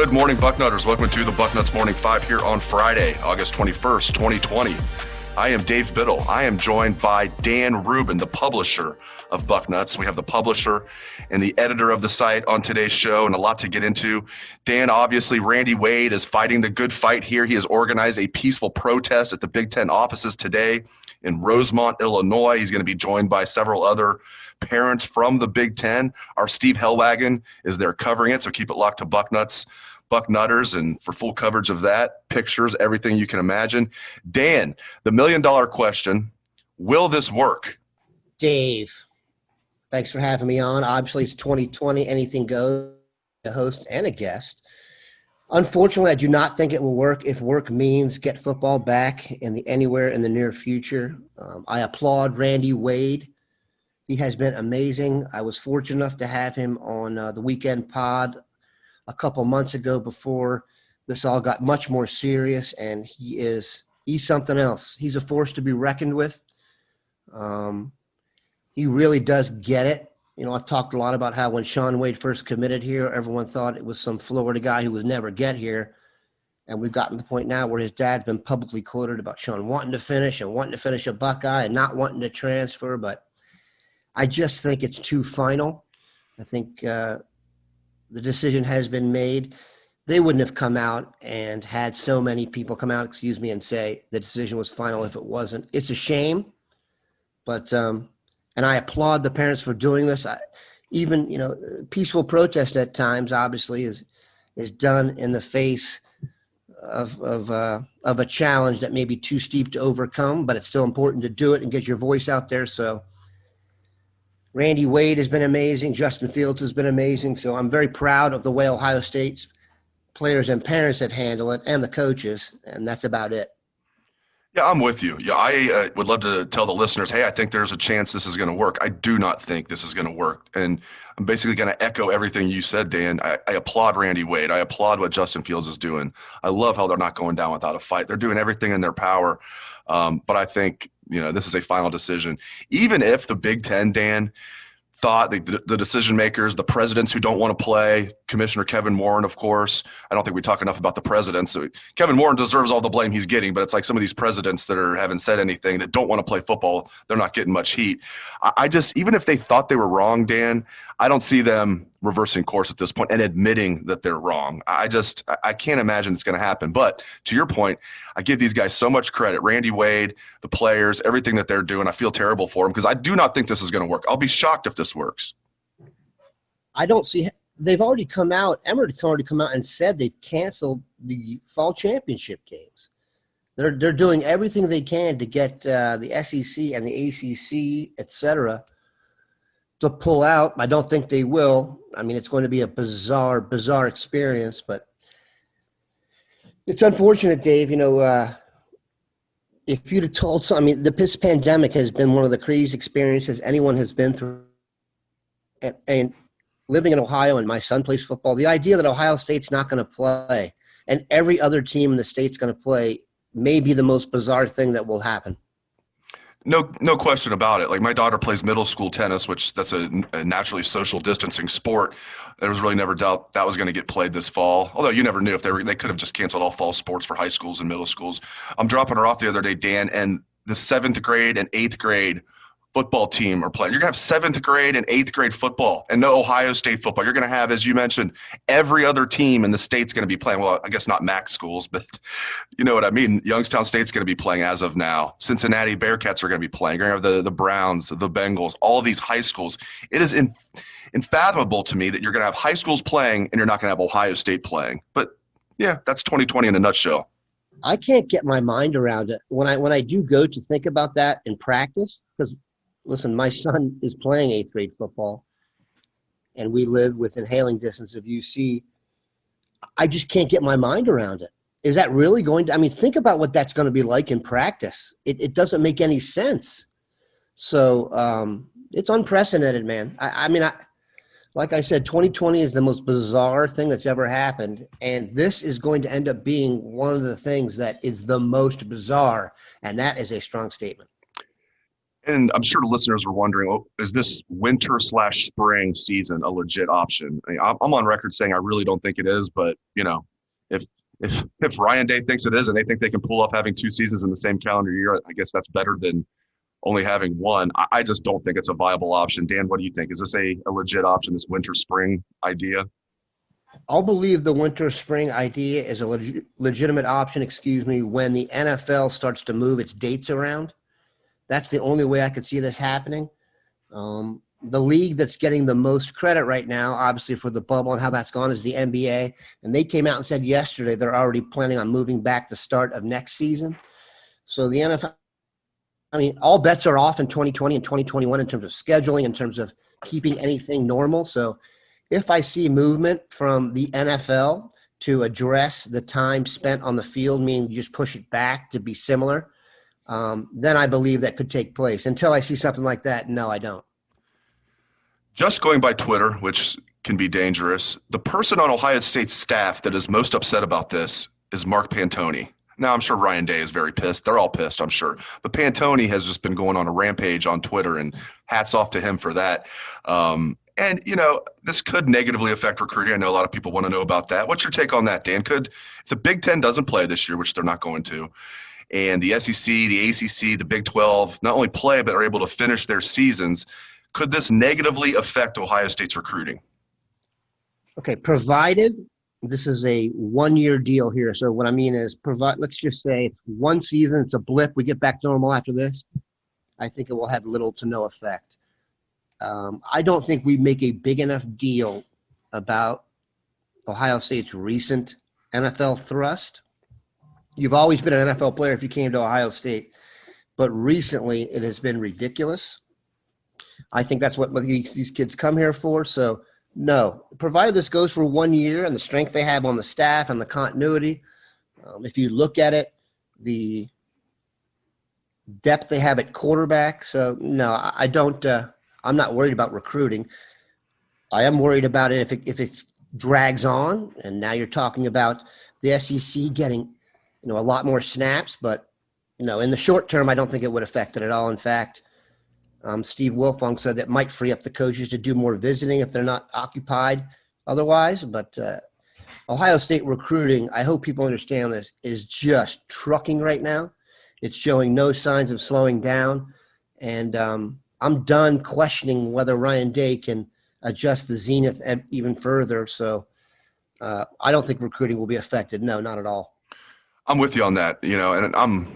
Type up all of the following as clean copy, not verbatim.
Good morning, Bucknutters. Welcome to the Bucknuts Morning 5 here on Friday, August 21st, 2020. I am Dave Biddle. I am joined by Dan Rubin, the publisher of Bucknuts. We have the publisher and the editor of the site on today's show, and a lot to get into. Dan, obviously, Randy Wade is fighting the good fight here. He has organized a peaceful protest at the Big Ten offices today in Rosemont, Illinois. He's going to be joined by several other parents from the Big Ten. Our Steve Hellwagon is there covering it, so keep it locked to Bucknutters, and for full coverage of that, pictures, everything you can imagine. Dan, the million-dollar question, will this work? Dave, thanks for having me on. Obviously, it's 2020. Anything goes, a host and a guest. Unfortunately, I do not think it will work if work means get football back anywhere in the near future. I applaud Randy Wade. He has been amazing. I was fortunate enough to have him on the weekend pod a couple months ago before this all got much more serious, and he's something else. He's a force to be reckoned with. He really does get it. You know, I've talked a lot about how when Shaun Wade first committed here, everyone thought it was some Florida guy who would never get here. And we've gotten to the point now where his dad's been publicly quoted about Shaun wanting to finish a Buckeye and not wanting to transfer. But I just think it's too final. I think the decision has been made. They wouldn't have come out and had so many people come out, and say the decision was final if it wasn't. It's a shame, but and I applaud the parents for doing this. Peaceful protest at times obviously is done in the face of a challenge that may be too steep to overcome, but it's still important to do it and get your voice out there. So Randy Wade has been amazing. Justin Fields has been amazing. So I'm very proud of the way Ohio State's players and parents have handled it, and the coaches, and that's about it. Yeah, I'm with you. Yeah, I would love to tell the listeners, hey, I think there's a chance this is going to work. I do not think this is going to work. And I'm basically going to echo everything you said, Dan. I applaud Randy Wade. I applaud what Justin Fields is doing. I love how they're not going down without a fight. They're doing everything in their power. But I think, this is a final decision. Even if the Big Ten, Dan, thought the decision makers, the presidents who don't want to play, Commissioner Kevin Warren, of course. I don't think we talk enough about the presidents. So Kevin Warren deserves all the blame he's getting, but it's like some of these presidents that haven't said anything, that don't want to play football, they're not getting much heat. I just, even if they thought they were wrong, Dan, I don't see them reversing course at this point and admitting that they're wrong. I can't imagine it's going to happen. But to your point, I give these guys so much credit. Randy Wade, the players, everything that they're doing. I feel terrible for them because I do not think this is going to work. I'll be shocked if this works. I don't see – they've already come out – Emirates already come out and said they've canceled the fall championship games. They're doing everything they can to get the SEC and the ACC, et cetera, to pull out. I don't think they will. I mean, it's going to be a bizarre experience, but it's unfortunate, Dave. If you'd have told this pandemic has been one of the craziest experiences anyone has been through. And living in Ohio, and my son plays football, the idea that Ohio State's not going to play and every other team in the state's going to play may be the most bizarre thing that will happen. No question about it. Like, my daughter plays middle school tennis, which that's a naturally social distancing sport. There was really never doubt that was going to get played this fall. Although you never knew if they could have just canceled all fall sports for high schools and middle schools. I'm dropping her off the other day, Dan, and the 7th grade and 8th grade football team are playing. You're going to have 7th grade and 8th grade football and no Ohio State football. You're going to have, as you mentioned, every other team in the state's going to be playing. Well, I guess not MAC schools, but you know what I mean. Youngstown State's going to be playing as of now. Cincinnati Bearcats are going to be playing. You're going to have the Browns, the Bengals, all of these high schools. It is unfathomable to me that you're going to have high schools playing and you're not going to have Ohio State playing. But yeah, that's 2020 in a nutshell. I can't get my mind around it. When I do go to think about that in practice, because listen, my son is playing 8th grade football, and we live within hailing distance of UC. I just can't get my mind around it. Is that really going to – think about what that's going to be like in practice. It doesn't make any sense. So it's unprecedented, man. Like I said, 2020 is the most bizarre thing that's ever happened, and this is going to end up being one of the things that is the most bizarre, and that is a strong statement. And I'm sure the listeners are wondering, oh, is this winter slash spring season a legit option? I'm on record saying I really don't think it is, but if if Ryan Day thinks it is, and they think they can pull off having two seasons in the same calendar year, I guess that's better than only having one. I just don't think it's a viable option. Dan, what do you think? Is this a legit option? This winter spring idea? I'll believe the winter spring idea is a legitimate option, when the NFL starts to move its dates around. That's the only way I could see this happening. The league that's getting the most credit right now, obviously for the bubble and how that's gone, is the NBA. And they came out and said yesterday they're already planning on moving back the start of next season. So the NFL, all bets are off in 2020 and 2021 in terms of scheduling, in terms of keeping anything normal. So if I see movement from the NFL to address the time spent on the field, meaning you just push it back to be similar, then I believe that could take place. Until I see something like that, no, I don't. Just going by Twitter, which can be dangerous, the person on Ohio State's staff that is most upset about this is Mark Pantoni. Now, I'm sure Ryan Day is very pissed. They're all pissed, I'm sure. But Pantoni has just been going on a rampage on Twitter, and hats off to him for that. And, this could negatively affect recruiting. I know a lot of people want to know about that. What's your take on that, Dan? If the Big Ten doesn't play this year, which they're not going to, and the SEC, the ACC, the Big 12 not only play but are able to finish their seasons, could this negatively affect Ohio State's recruiting? Okay, provided this is a one-year deal here. So what I mean is, let's just say it's one season, it's a blip, we get back to normal after this. I think it will have little to no effect. I don't think we make a big enough deal about Ohio State's recent NFL thrust. You've always been an NFL player if you came to Ohio State, but recently it has been ridiculous. I think that's what these kids come here for. So, no, provided this goes for 1 year and the strength they have on the staff and the continuity, if you look at it, the depth they have at quarterback. So, no, I don't. I'm not worried about recruiting. I am worried about it if it drags on, and now you're talking about the SEC getting a lot more snaps. But in the short term, I don't think it would affect it at all. In fact, Steve Wilfong said that might free up the coaches to do more visiting if they're not occupied otherwise. But Ohio State recruiting, I hope people understand this, is just trucking right now. It's showing no signs of slowing down. And I'm done questioning whether Ryan Day can adjust the zenith even further. So I don't think recruiting will be affected. No, not at all. I'm with you on that, and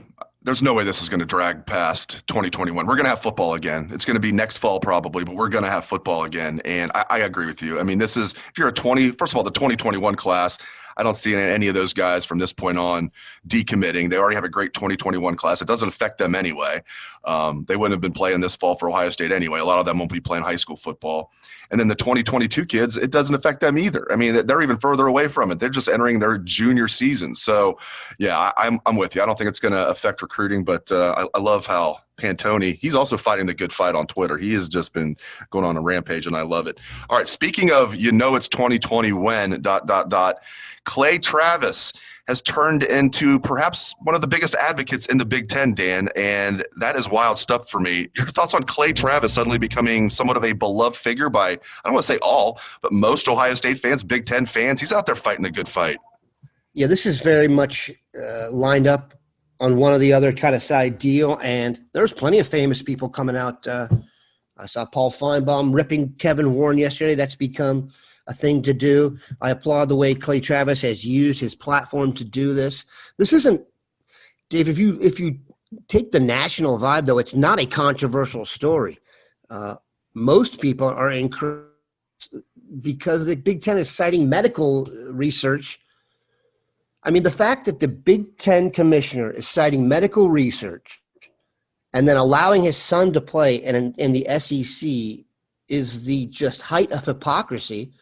there's no way this is going to drag past 2021. We're going to have football again. It's going to be next fall probably, but we're going to have football again. And I agree with you. This is, if you're first of all, the 2021 class, I don't see any of those guys from this point on decommitting. They already have a great 2021 class. It doesn't affect them anyway. They wouldn't have been playing this fall for Ohio State anyway. A lot of them won't be playing high school football. And then the 2022 kids, it doesn't affect them either. They're even further away from it. They're just entering their junior season. So, yeah, I'm with you. I don't think it's going to affect recruiting, but I love how Pantoni, he's also fighting the good fight on Twitter. He has just been going on a rampage, and I love it. All right, speaking of, it's 2020 when, ... Clay Travis has turned into perhaps one of the biggest advocates in the Big Ten, Dan, and that is wild stuff for me. Your thoughts on Clay Travis suddenly becoming somewhat of a beloved figure by, I don't want to say all, but most Ohio State fans, Big Ten fans? He's out there fighting a good fight. Yeah, this is very much lined up on one or the other kind of side deal, and there's plenty of famous people coming out. I saw Paul Feinbaum ripping Kevin Warren yesterday. That's become a thing to do. I applaud the way Clay Travis has used his platform to do this. This isn't, Dave, if you take the national vibe, though, it's not a controversial story. Most people are encouraged because the Big Ten is citing medical research. The fact that the Big Ten commissioner is citing medical research and then allowing his son to play in the SEC is the just height of hypocrisy.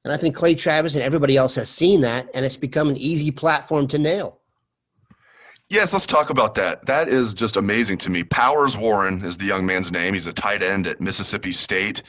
And I think Clay Travis and everybody else has seen that, and it's become an easy platform to nail. Yes, let's talk about that. That is just amazing to me. Powers Warren is the young man's name. He's a tight end at Mississippi State.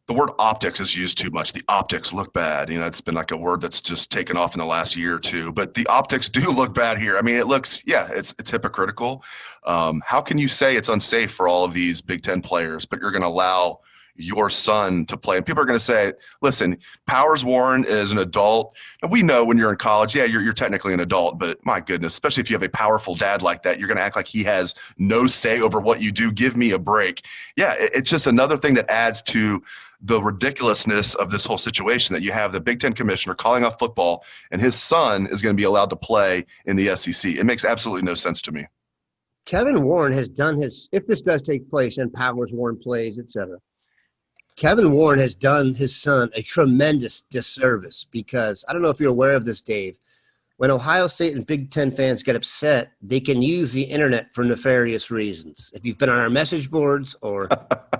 The word optics is used too much. The optics look bad. You know, it's been like a word that's just taken off in the last year or two. But the optics do look bad here. I mean, it looks, yeah, it's hypocritical. How can you say it's unsafe for all of these Big Ten players, but you're going to allow your son to play? And people are going to say, listen, Powers Warren is an adult. And we know when you're in college, yeah, you're technically an adult, but my goodness, especially if you have a powerful dad like that, you're going to act like he has no say over what you do. Give me a break. Yeah, it's just another thing that adds to the ridiculousness of this whole situation, that you have the Big Ten commissioner calling off football and his son is going to be allowed to play in the SEC. It makes absolutely no sense to me. Kevin Warren has done his, if this does take place and Powers Warren plays, etc. Kevin Warren has done his son a tremendous disservice, because I don't know if you're aware of this, Dave. When Ohio State and Big Ten fans get upset, they can use the internet for nefarious reasons. If you've been on our message boards or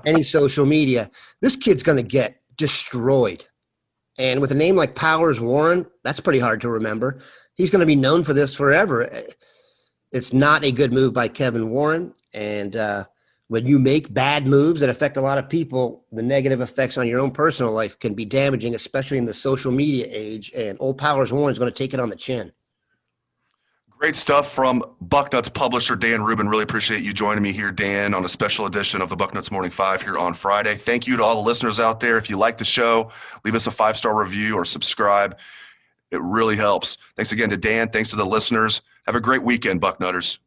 any social media, this kid's going to get destroyed. And with a name like Powers Warren, that's pretty hard to remember. He's going to be known for this forever. It's not a good move by Kevin Warren. And when you make bad moves that affect a lot of people, the negative effects on your own personal life can be damaging, especially in the social media age. And old Powers Warren is going to take it on the chin. Great stuff from Bucknuts publisher Dan Rubin. Really appreciate you joining me here, Dan, on a special edition of the Bucknuts Morning 5 here on Friday. Thank you to all the listeners out there. If you like the show, leave us a 5-star review or subscribe. It really helps. Thanks again to Dan. Thanks to the listeners. Have a great weekend, Bucknutters.